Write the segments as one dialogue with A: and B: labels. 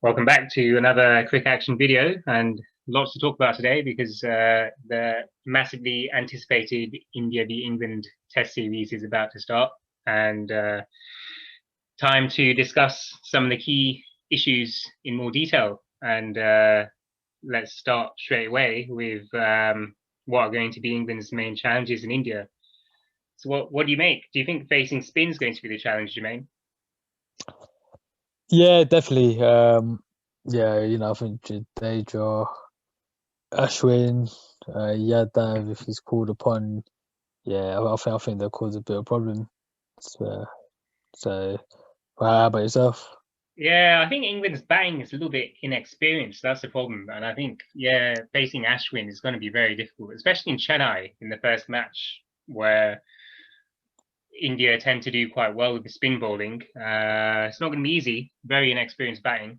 A: Welcome back to another quick action video and lots to talk about today because the massively anticipated India v England Test series is about to start and time to discuss some of the key issues in more detail. And let's start straight away with what are going to be England's main challenges in India. So what do you make? Do you think facing spin is going to be the challenge, Jermaine?
B: Yeah, definitely. I think Jadeja, Ashwin, Yadav, if he's called upon, I think they'll cause a bit of problem. So, how about yourself?
A: Yeah, I think England's batting is a little bit inexperienced. That's the problem. And I think, facing Ashwin is going to be very difficult, especially in Chennai in the first match, where India tend to do quite well with the spin bowling. It's not going to be easy, very inexperienced batting.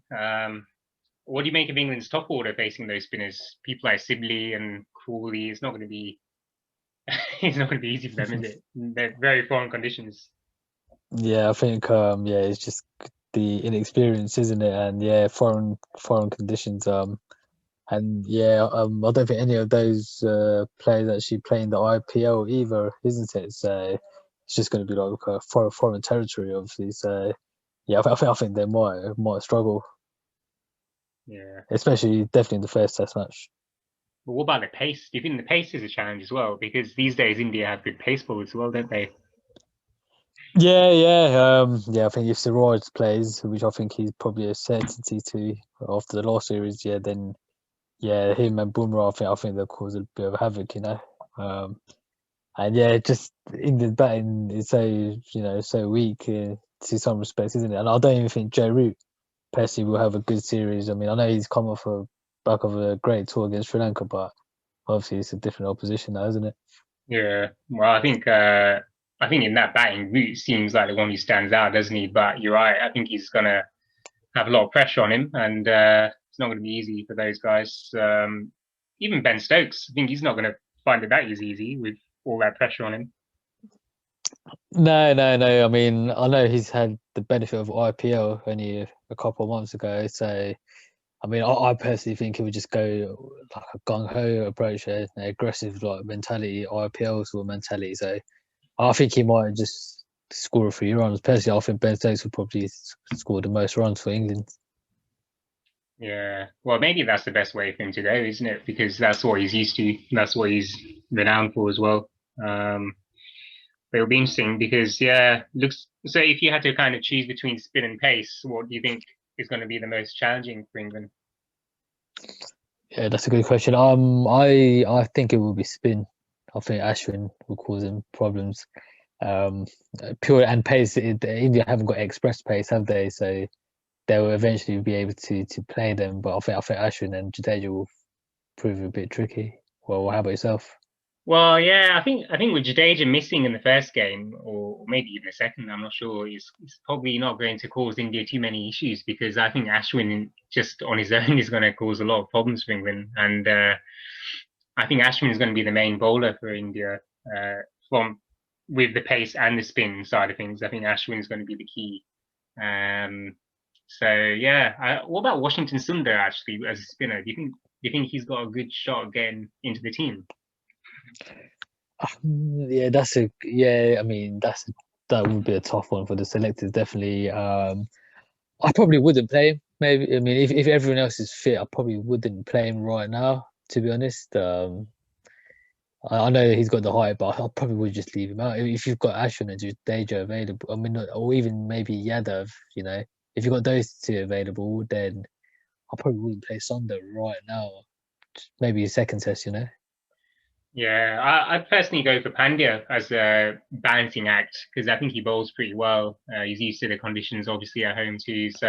A: What do you make of England's top order facing those spinners? People like Sibley and Crawley, it's not going to be it's not going to be easy for them, is it? They're very foreign conditions.
B: Yeah, I think it's just the inexperience, isn't it? And foreign conditions. I don't think any of those players actually play in the IPL either, isn't it? So it's just going to be like a foreign territory, obviously. So I think they might struggle,
A: Yeah.
B: especially definitely in the first Test match.
A: But what about the pace? Do you think the pace is a challenge as well? Because these days India have good pace bowlers as well, don't they?
B: I think if Siraj plays, which I think he's probably a certainty to after the last series, then him and Bumrah, I think they'll cause a bit of havoc. And just England batting is so weak to some respects, isn't it? And I don't even think Joe Root personally will have a good series. I mean, I know he's come off a back of a great tour against Sri Lanka, but obviously it's a different opposition now, isn't it?
A: Yeah. Well, I think in that batting route seems like the one who stands out, doesn't he? But you're right. I think he's gonna have a lot of pressure on him, and it's not going to be easy for those guys. Even Ben Stokes, I think he's not going to find it that easy with all that pressure on him.
B: No. I mean, I know he's had the benefit of IPL only a couple of months ago. So, I mean, I personally think he would just go like a gung ho approach, an aggressive like mentality, IPL sort of mentality. So, I think he might just score a few runs. Personally, I think Ben Stokes would probably score the most runs for England.
A: Yeah. Well, maybe that's the best way for him to go, isn't it? Because that's what he's used to. That's what he's renowned for as well. But it'll be interesting because looks. So if you had to kind of choose between spin and pace, what do you think is going to be the most challenging for England?
B: Yeah, that's a good question. I think it will be spin. I think Ashwin will cause him problems. Um, Pure and pace. India haven't got express pace, have they? So they will eventually be able to play them. But I think Ashwin and Jadeja will prove a bit tricky. Well, how about yourself?
A: Well, yeah, I think with Jadeja missing in the first game, or maybe even the second, I'm not sure. He's probably not going to cause India too many issues because I think Ashwin just on his own is going to cause a lot of problems for England, and I think Ashwin is going to be the main bowler for India from with the pace and the spin side of things. I think Ashwin is going to be the key. Um, what about Washington Sundar actually as a spinner? Do you think he's got a good shot of getting into the team?
B: I mean, that would be a tough one for the selectors, definitely. I probably wouldn't play him. Maybe I mean, if everyone else is fit, I probably wouldn't play him right now. To be honest, I know he's got the height, but I probably would just leave him out. If you've got Ashwin and Jadeja available, I mean, or even maybe Yadav, if you've got those two available, then I probably wouldn't play Sundar right now. Maybe a second test.
A: Yeah, I personally go for Pandya as a balancing act because I think he bowls pretty well. He's used to the conditions, obviously at home too. So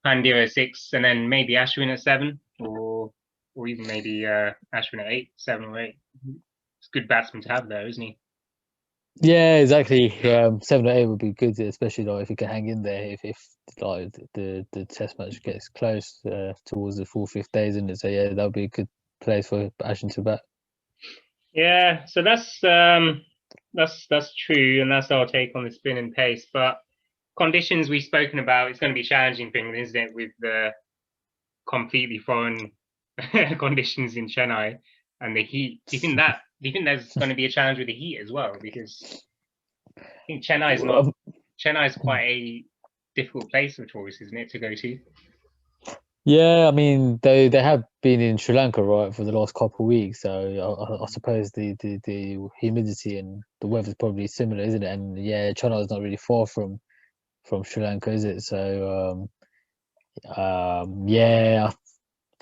A: Pandya at six, and then maybe Ashwin at seven, or even maybe Ashwin at eight, seven or eight. It's a good batsman to have there, isn't he?
B: Yeah, exactly. 7 or 8 would be good, especially like if he can hang in there. If like the test match gets close towards the fourth, fifth days, and so yeah, that would be a good place for Ashton to bat.
A: Yeah, so that's true, and that's our take on the spin and pace. But conditions we've spoken about, it's going to be challenging for England, isn't it, with the completely foreign conditions in Chennai and the heat. Do you think there's going to be a challenge with the heat as well? Because I think Chennai is quite a difficult place for tourists, isn't it, to go to?
B: Yeah, I mean they have been in Sri Lanka, right, for the last couple of weeks, so I suppose the humidity and the weather's probably similar, isn't it? And yeah, China is not really far from Sri Lanka, is it? So yeah,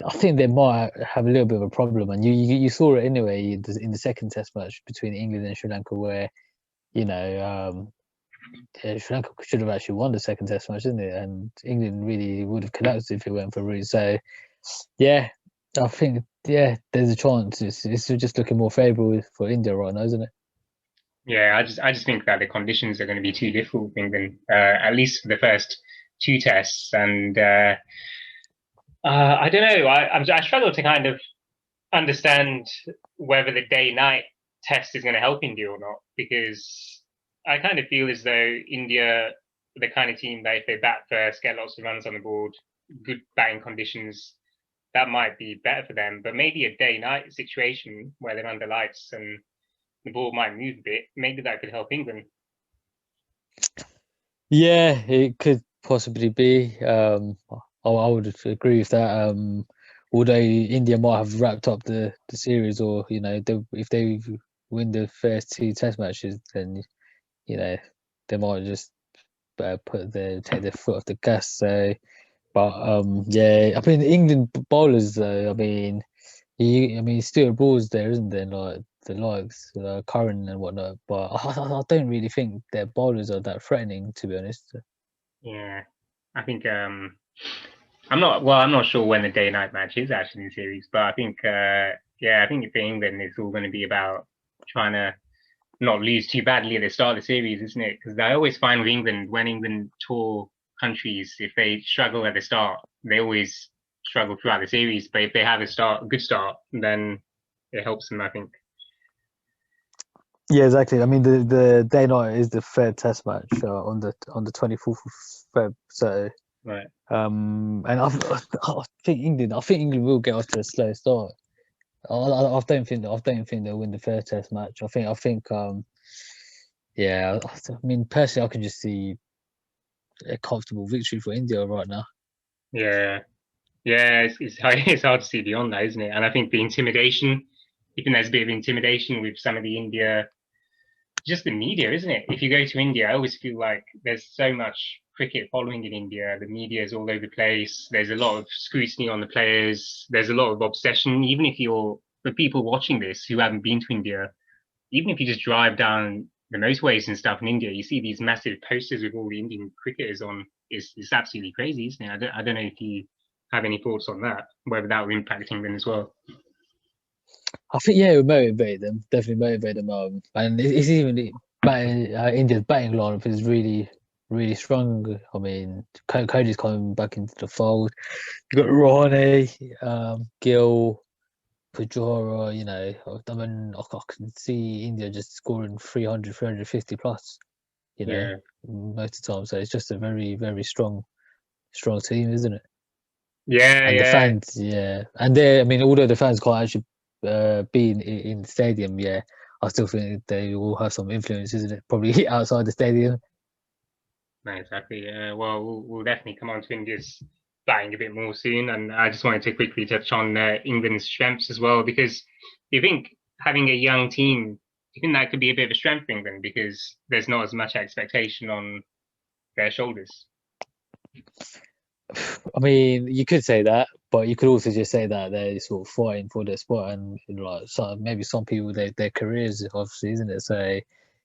B: I think they might have a little bit of a problem, and you saw it anyway in the second Test match between England and Sri Lanka, where you know Sri Lanka should have actually won the second Test match, didn't it? And England really would have collapsed if it went for Root. So yeah, I think there's a chance. It's just looking more favourable for India right now, isn't it?
A: Yeah, I just think that the conditions are going to be too difficult for England, at least for the first two tests. And I don't know. I struggle to kind of understand whether the day-night test is going to help India or not, because I kind of feel as though India, the kind of team that if they bat first, get lots of runs on the board, good batting conditions, that might be better for them. But maybe a day-night situation where they're under lights and the ball might move a bit, maybe that could help England.
B: Yeah, it could possibly be. I would agree with that. Although India might have wrapped up the series, or if they win the first two Test matches, then they might just take their foot off the gas. So, but yeah, I mean England bowlers though. I mean Stuart Broad's there, isn't there? Like the likes, Curran and whatnot. But I don't really think their bowlers are that threatening, to be honest.
A: Yeah, I think I'm not sure when the day night match is actually in the series, but I think I think for England it's all going to be about trying to not lose too badly at the start of the series, isn't it? Because I always find with England, when England tour countries, if they struggle at the start, they always struggle throughout the series. But if they have a good start, then it helps them, I think.
B: Yeah, exactly. I mean, the day night is the third Test match on the 24th of Feb. So,
A: right.
B: And I think England will get off to a slow start. I don't think they'll win the first Test match. I think yeah. I mean, personally, I can just see a comfortable victory for India right now.
A: Yeah, yeah. It's hard to see beyond that, isn't it? And I think the intimidation, even there's a bit of intimidation with some of the India, just the media, isn't it? If you go to India, I always feel like there's so much cricket following in India. The media is all over the place. There's a lot of scrutiny on the players. There's a lot of obsession. Even if you're for people watching this who haven't been to India, even if you just drive down the motorways and stuff in India, you see these massive posters with all the Indian cricketers on. It's absolutely crazy, isn't it? I don't know if you have any thoughts on that, whether that will impact England as well.
B: I think it would motivate them, definitely motivate them. And it's even India's batting lineup is really, really strong. I mean, Cody's coming back into the fold. You've got Rahane, Gill, Pujara. I mean, I can see India just scoring 300, 350 plus. Most of the time. So it's just a very, very strong team, isn't it?
A: Yeah,
B: And the fans, and I mean, although the fans can't actually be in the stadium, I still think they will have some influence, isn't it? Probably outside the stadium.
A: No, exactly. We'll definitely come on to India's batting a bit more soon, and I just wanted to quickly touch on England's strengths as well, because you think having a young team, you think that could be a bit of a strength for England because there's not as much expectation on their shoulders.
B: I mean, you could say that, but you could also just say that they're sort of fighting for their spot, and like maybe some people their careers, obviously, isn't it? So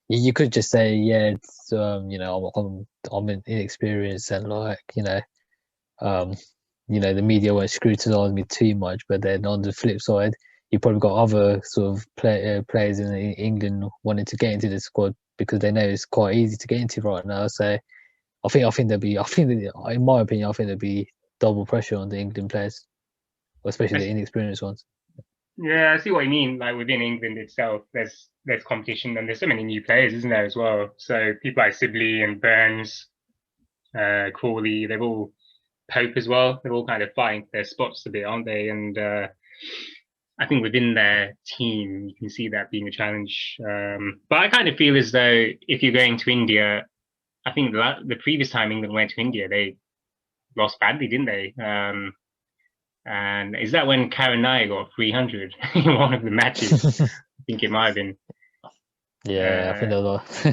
B: you could just say, it's, I'm inexperienced, and the media won't scrutinize me too much. But then on the flip side, you probably got other sort of players in England wanting to get into the squad because they know it's quite easy to get into right now. So I think in my opinion, I think there'll be double pressure on the England players, especially the inexperienced ones.
A: Yeah, I see what you mean. Like within England itself, there's competition and there's so many new players, isn't there, as well? So people like Sibley and Burns, Crawley, they're all Pope as well. They're all kind of fighting for their spots a bit, aren't they? And I think within their team, you can see that being a challenge. But I kind of feel as though if you're going to India, I think the previous time England went to India, they lost badly, didn't they? And is that when Karen Nair got 300 in one of the matches? I think it might have been.
B: Yeah, I think that was.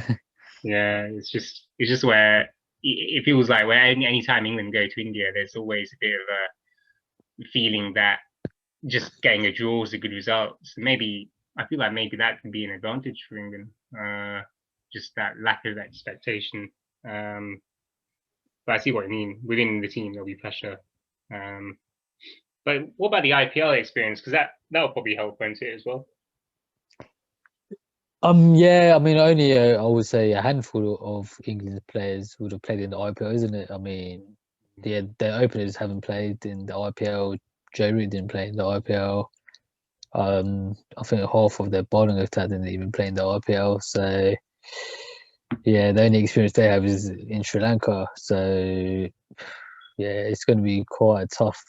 A: Yeah, it's just where it feels like where any time England go to India, there's always a bit of a feeling that just getting a draw is a good result. So maybe I feel like maybe that can be an advantage for England. Just that lack of expectation. But I see what you mean. Within the team, there'll be pressure. But what about the IPL experience? Because that'll probably help, won't it, as well?
B: Yeah, I mean, only I would say a handful of England players would have played in the IPL, isn't it? I mean, yeah, their openers haven't played in the IPL. Joe Root didn't play in the IPL. I think half of their bowling attack didn't even play in the IPL. So, yeah, the only experience they have is in Sri Lanka. So, yeah, it's going to be quite tough.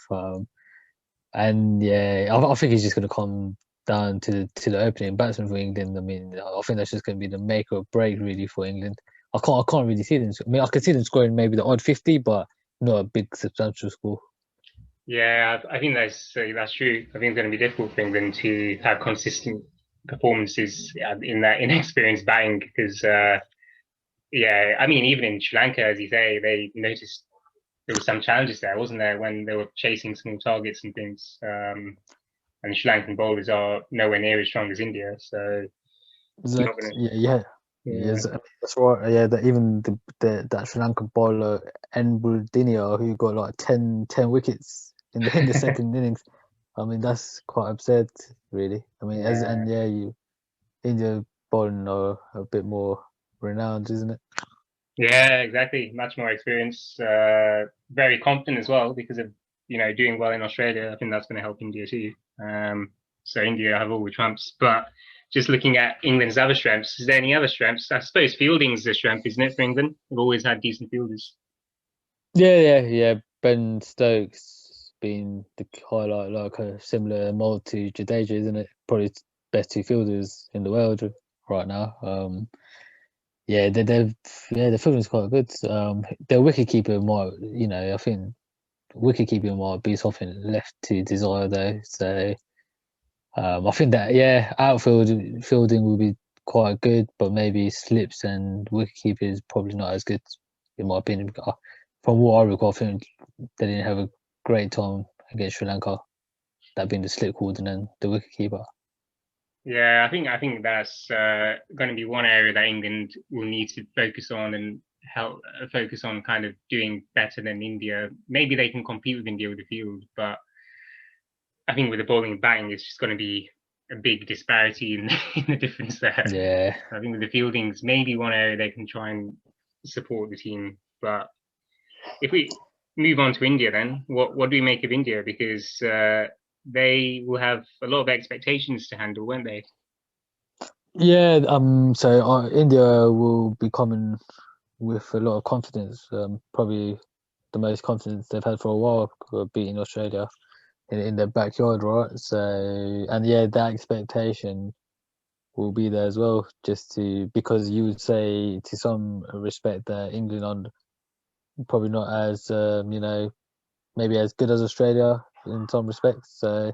B: And yeah, I think it's just going to come down to the opening batsman for England. I mean, I think that's just going to be the make or break really for England. I can't really see them. I mean, I can see them scoring maybe the odd 50, but not a big substantial score.
A: Yeah, I think that's true. I think it's going to be difficult for England to have consistent performances in that inexperienced batting because, yeah, I mean, even in Sri Lanka, as you say, they noticed there were some challenges there, wasn't there, when they were chasing small targets and things. And the Sri Lankan bowlers are nowhere near as strong as India, so
B: Exactly. Yeah. Yes, that's right. Yeah, even that Sri Lankan bowler Buldiniya, who got like 10 wickets in the second innings. I mean, that's quite absurd, really. I mean, India bowling are a bit more renowned, isn't it?
A: Yeah, exactly. Much more experience. Very confident as well because of doing well in Australia. I think that's going to help India too. So India have all the trumps, but just looking at England's other strengths, is there any other strengths? I suppose fielding is a strength, isn't it, for England? They've always had decent fielders.
B: Yeah. Ben Stokes been the highlight, like a similar mold to Jadeja, isn't it? Probably best two fielders in the world right now. Yeah, the fielding's quite good. Their wicket keeper might, I think wicket keeping might be something left to desire though. So I think that outfield fielding will be quite good, but maybe slips and wicket keeper is probably not as good in my opinion. From what I recall, I think they didn't have a great time against Sri Lanka. That being the slip cord and then the wicket keeper.
A: Yeah, I think that's going to be one area that England will need to focus on and help focus on kind of doing better than India. Maybe they can compete with India with the field, but I think with the bowling and batting, it's just going to be a big disparity in the difference there.
B: Yeah.
A: I think with the fieldings, maybe one area they can try and support the team. But if we move on to India, then what do we make of India? Because they will have a lot of expectations to handle, won't they?
B: Yeah. So India will be coming with a lot of confidence. Probably the most confidence they've had for a while, beating Australia in their backyard, right? So, and yeah, that expectation will be there as well, because you would say to some respect that England are probably not as maybe as good as Australia in some respects. So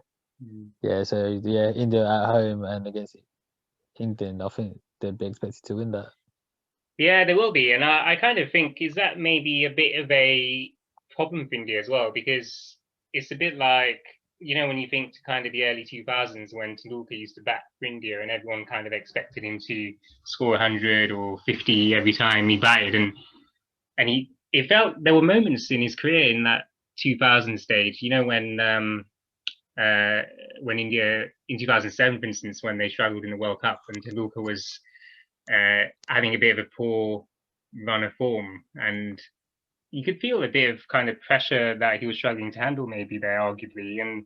B: India at home and against England, I think they'd be expected to win that.
A: Yeah, there will be, and I kind of think is that maybe a bit of a problem for India as well, because it's a bit like when you think to kind of the early 2000s when Tendulkar used to bat for India, and everyone kind of expected him to score 100 or 50 every time he batted, and it felt there were moments in his career in that 2000 stage, when India in 2007, for instance, when they struggled in the World Cup, and Tendulkar was having a bit of a poor run of form, and you could feel a bit of kind of pressure that he was struggling to handle, maybe there, arguably, and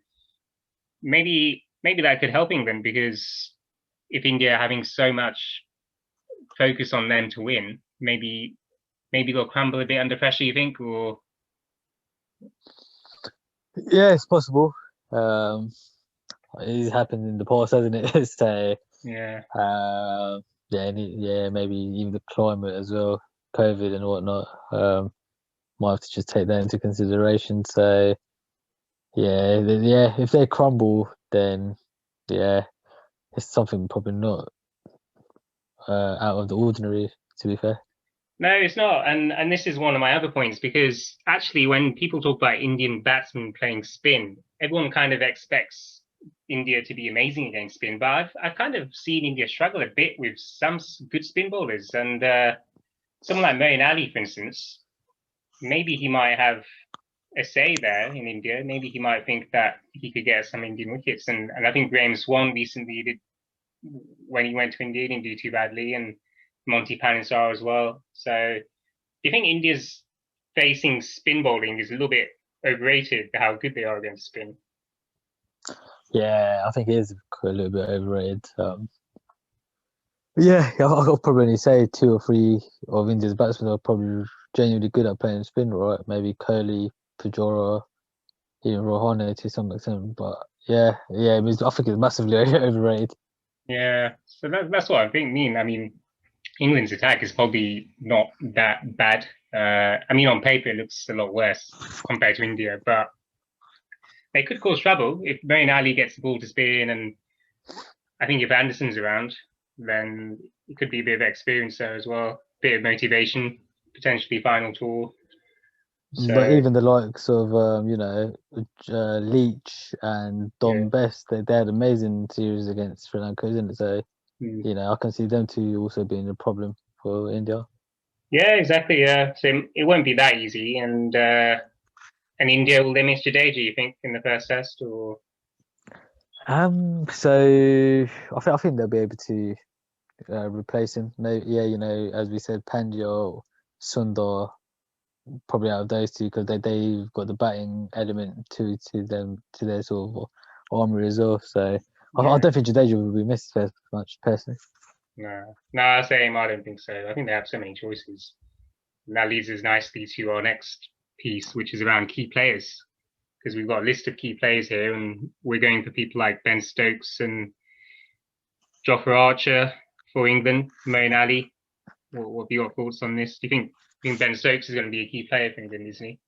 A: maybe that could help England, because if India are having so much focus on them to win, maybe maybe they'll crumble a bit under pressure, you think? Or
B: Yeah, it's possible. Um, it's happened in the past, hasn't it? So,
A: yeah,
B: yeah, yeah, maybe even the climate as well, COVID and whatnot. Might have to just take that into consideration. So, yeah, yeah, if they crumble, then yeah, it's something probably not out of the ordinary, to be fair.
A: no, it's not. And this is one of my other points because actually, when people talk about Indian batsmen playing spin, everyone kind of expects India to be amazing against spin. But I've kind of seen India struggle a bit with some good spin bowlers, and someone like Moeen Ali, for instance, maybe he might have a say there in India. Maybe he might think that he could get some Indian wickets. And I think Graham Swan recently did when he went to India, he didn't do too badly, and Monty Panesar as well. So do you think India's facing spin bowling is a little bit overrated, how good they are against spin?
B: Yeah, I think it is a little bit overrated. Yeah, I'll probably only say two or three of India's batsmen are probably genuinely good at playing spin, right? Maybe Kohli, Pujara, even Rohane to some extent. But yeah, I think it's massively overrated.
A: Yeah, so that's what I think. I mean, England's attack is probably not that bad. I mean, on paper it looks a lot worse compared to India, but they could cause trouble if Moeen Ali gets the ball to spin, and I think if Anderson's around, then it could be a bit of experience there as well, bit of motivation, potentially final tour.
B: But
A: So
B: even the likes of Leach and
A: yeah,
B: Dom Best, they had amazing series against Sri Lanka, isn't it? So I can see them two also being a problem for India.
A: yeah, exactly. Yeah, so it won't be that easy, and India will limit Jadeja, you think, in the first test, or
B: So I think they'll be able to replace him. Maybe, yeah, as we said, Pandya or Sundar, probably out of those two because they've got the batting element to them to their sort of armory as well. So I
A: yeah.
B: don't think Jadeja will be missed very much personally.
A: No, same. I don't think so. I think they have so many choices. And that leads us nicely to our next piece, which is around key players, because we've got a list of key players here, and we're going for people like Ben Stokes and Jofra Archer for England, Moeen Ali. What have your thoughts on this? Do you think Ben Stokes is going to be a key player for England, isn't he?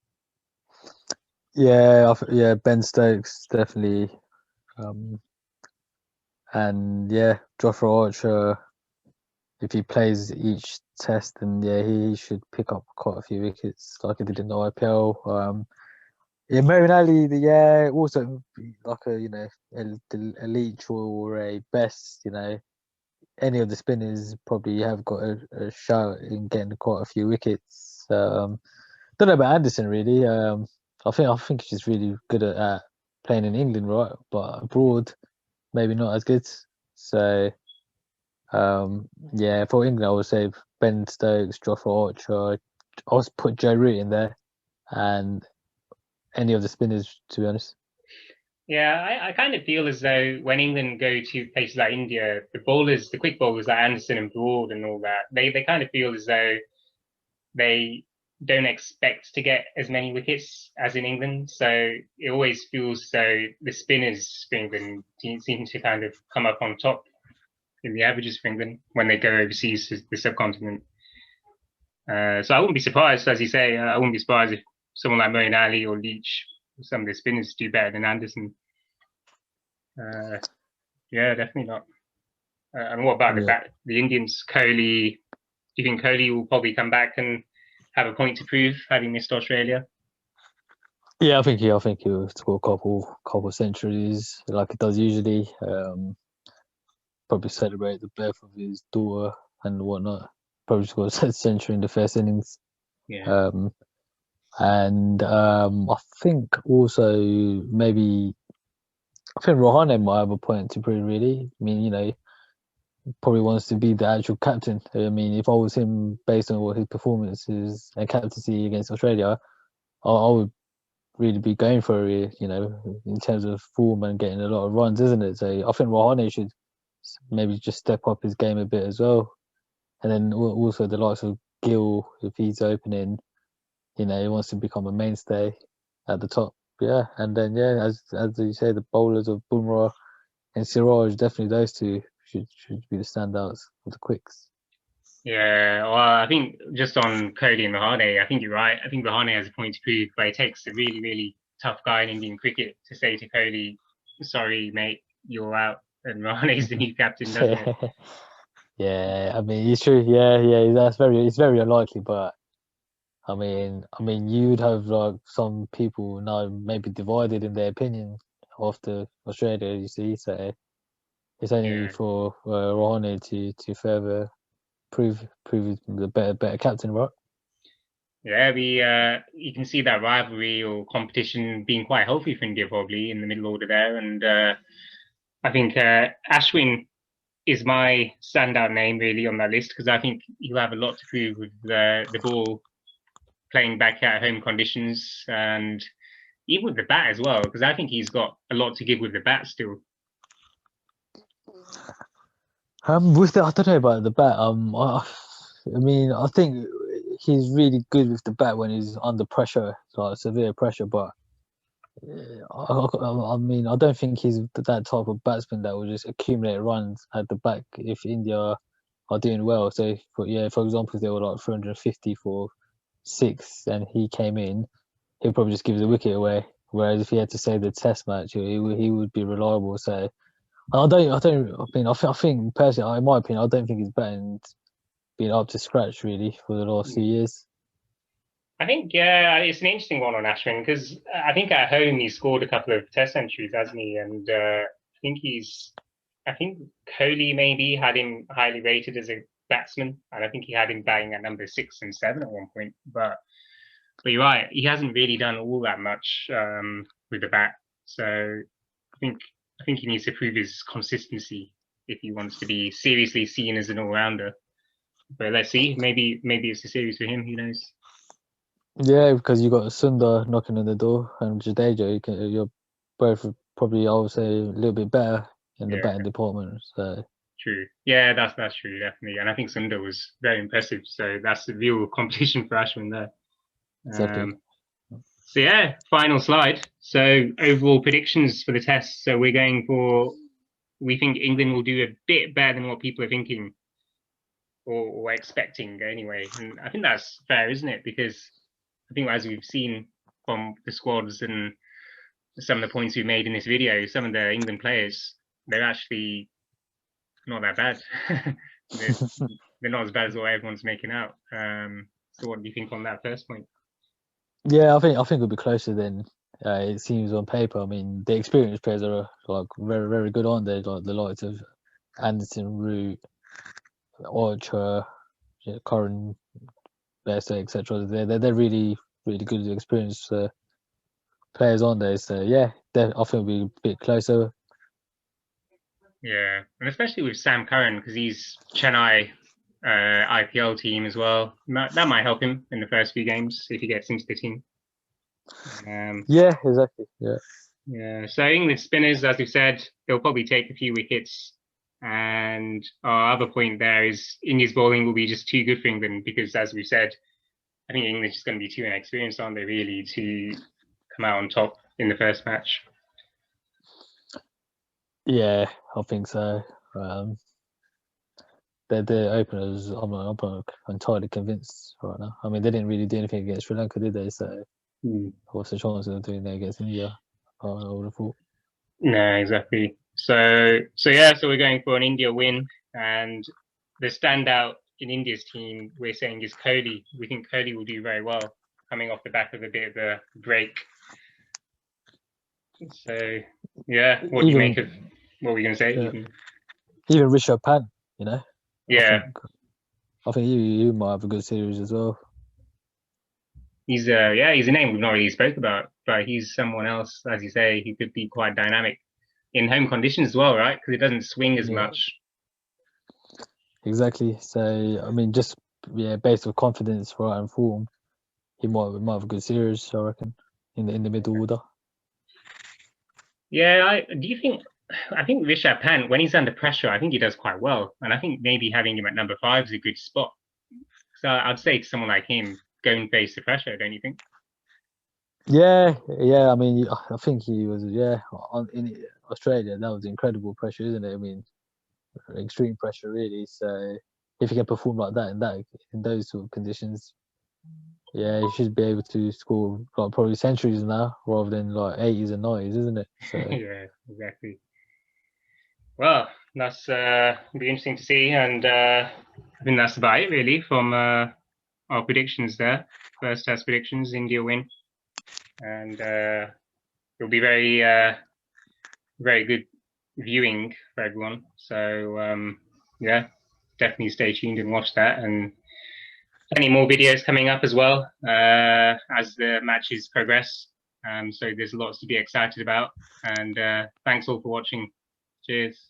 B: Yeah, Ben Stokes definitely, and yeah, Jofra Archer. If he plays each test, then yeah, he should pick up quite a few wickets like he did in the IPL. Yeah, Moeen Ali, yeah, also like a Leach or a Best, any of the spinners probably have got a shout in getting quite a few wickets. Don't know about Anderson really. I think she's really good at playing in England, right? But abroad, maybe not as good. So yeah, for England, I would say Ben Stokes, Jofra Archer. I was put Joe Root in there, and any of the spinners, to be honest.
A: Yeah, I kind of feel as though when England go to places like India, the bowlers, the quick bowlers like Anderson and Broad and all that, they kind of feel as though they don't expect to get as many wickets as in England. So it always feels so the spinners for England seem to kind of come up on top in the averages for England when they go overseas to the subcontinent. So I wouldn't be surprised, as you say, I wouldn't be surprised if someone like Moeen Ali or Leach, some of the spinners do better than Anderson. Yeah, definitely not. And what about
B: Yeah.
A: the Indians? Kohli, do you think Kohli will probably come back and have a point to prove, having missed Australia?
B: Yeah, I think he'll score a couple centuries like it does usually. Probably celebrate the birth of his daughter and whatnot. Probably score a century in the first innings.
A: Yeah.
B: And I think also maybe I think Rohane might have a point to prove. Really, I mean, probably wants to be the actual captain. I mean, if I was him, based on what his performances and captaincy against Australia, I would really be going for it, in terms of form and getting a lot of runs, isn't it? So I think Rohane should maybe just step up his game a bit as well. And then also the likes of Gill, if he's opening, he wants to become a mainstay at the top. Yeah, and then as you say, the bowlers of Bumrah and Siraj, definitely those two should be the standouts of the quicks.
A: Yeah, well, I think just on Kohli and Rahane, I think you're right. I think Rahane has a point to prove, but it takes a really, really tough guy in Indian cricket to say to Kohli, "Sorry, mate, you're out," and Rahane is the new captain, doesn't it?
B: Yeah, I mean, it's true. Yeah, it's very unlikely, but I mean, you'd have like some people now maybe divided in their opinion after Australia. You see, so it's only
A: Yeah,
B: for Rahane to further prove the better captain, right?
A: yeah. We you can see that rivalry or competition being quite healthy for India probably in the middle order there, and I think Ashwin is my standout name really on that list because I think he'll have a lot to prove with the ball playing back at home conditions and even with the bat as well because I think he's got a lot to give with the bat still.
B: With the, I don't know about the bat. I mean, I think he's really good with the bat when he's under pressure, like severe pressure. But I mean, I don't think he's that type of batsman that will just accumulate runs at the back if India are doing well. So, for example, if they were like 350 for six and he came in, he'll probably just give the wicket away. Whereas if he had to save the test match, he would be reliable. So I think personally, in my opinion, I don't think he's batting been up to scratch really for the last few years.
A: I think yeah, it's an interesting one on Ashwin because I think at home he scored a couple of test centuries, hasn't he? And I think Kohli maybe had him highly rated as a batsman, and I think he had him batting at number 6 and 7 at one point. But you're right, he hasn't really done all that much with the bat. So I think he needs to prove his consistency if he wants to be seriously seen as an all rounder. But let's see, maybe it's a series for him. Who knows?
B: Yeah, because you got Sundar knocking on the door and Jadeja. You're both probably, I would say, a little bit better in the
A: Yeah,
B: batting department. So
A: true. Yeah, that's true, definitely. And I think Sundar was very impressive. So that's the real competition for Ashwin there.
B: exactly.
A: So yeah, final slide. So overall predictions for the test. So we're going for we think England will do a bit better than what people are thinking or expecting anyway. And I think that's fair, isn't it? Because I think as we've seen from the squads and some of the points we've made in this video, some of the England players, they're actually not that bad. they're, they're not as bad as what everyone's making out. So what do you think on that first point?
B: Yeah, I think it'll be closer than it seems on paper. I mean, the experienced players are like very, very good, aren't they? Like the likes of Anderson, Root, Archer, Curran, Bairstow, etc. They're really, really good experienced players, aren't they? So yeah, I think it'll be a bit closer.
A: Yeah, and especially with Sam Curran because he's Chennai IPL team as well. That might help him in the first few games if he gets into the team.
B: Yeah, exactly. Yeah.
A: Yeah. So England spinners, as we've said, they'll probably take a few wickets. And our other point there is India's bowling will be just too good for England because, as we've said, I think England's just going to be too inexperienced, aren't they, really, to come out on top in the first match?
B: Yeah, I think so. Their openers, I'm not entirely convinced right now. I mean, they didn't really do anything against Sri Lanka, did they? So, what's the chance of them doing that against India? I would have thought.
A: No, exactly. So yeah, so we're going for an India win, and the standout in India's team we're saying is Kohli. We think Kohli will do very well, coming off the back of a bit of a break. So yeah, what do you make of what were you going to say?
B: Even Rishabh Pant, you know.
A: Yeah,
B: I think you might have a good series as well.
A: he's a name we've not really spoke about, but he's someone else, as you say, he could be quite dynamic in home conditions as well, right? Because it doesn't swing as much.
B: Exactly. So I mean, just based on confidence, right, and form, he might have a good series, I reckon, in the middle order.
A: Yeah, do you think? I think Rishabh Pant, when he's under pressure, I think he does quite well, and I think maybe having him at number 5 is a good spot. So I'd say to someone like him, go and face the pressure, don't you think?
B: Yeah, yeah. I mean, I think he was, yeah, in Australia. That was incredible pressure, isn't it? I mean, extreme pressure, really. So if he can perform like that in those sort of conditions, yeah, he should be able to score like probably centuries now rather than like 80s and 90s, isn't it? So
A: Yeah, exactly. Well, that's be interesting to see, and I think that's about it really from our predictions there. First test predictions, India win, and it'll be very good viewing for everyone. So yeah, definitely stay tuned and watch that, and plenty more videos coming up as well as the matches progress. So there's lots to be excited about, and thanks all for watching. Cheers.